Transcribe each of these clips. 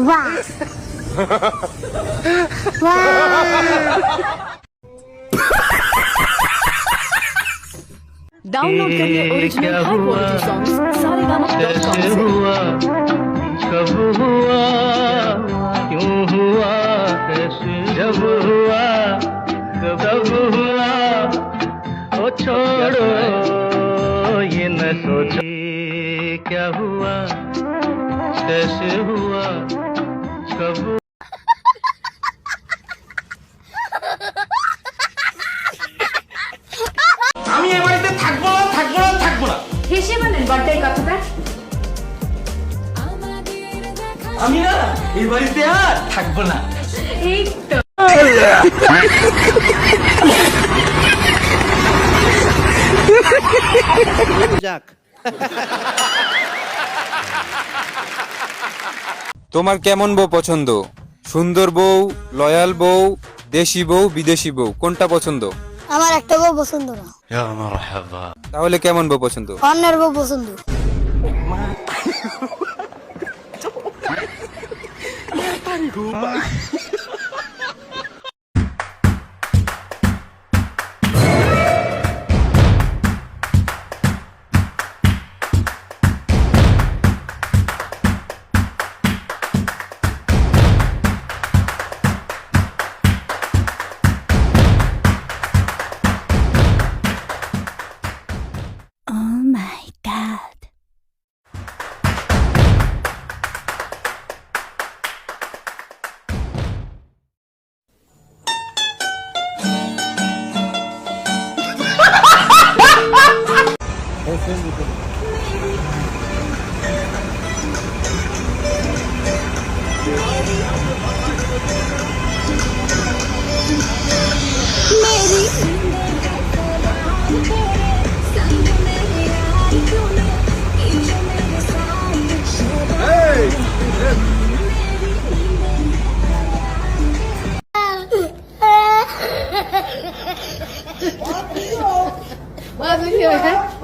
वाह वाह। डाउनलोड करिए original high quality songs saregama.com से। कब हुआ क्यों हुआ कैसे जब हुआ कब हुआ ओ छोड़ो ये न सोचो क्या हुआ कैसे हुआ कब আমি এই বাড়িতে থাকবো না থাকবো না থাকবো না। হেসে বলেন বার্থডে কথাটা। আমি না এই বাড়িতে আর থাকবো না। এই তো যাক। তোমার কেমন বউ পছন্দ? সুন্দর বউ, লয়াল বউ, দেশি বউ, বিদেশি বউ, কোনটা পছন্দ? আমার একটা বউ পছন্দ না। তাহলে কেমন বউ পছন্দ? অন্যের বউ পছন্দ। Oh my God.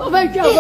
Oh my God.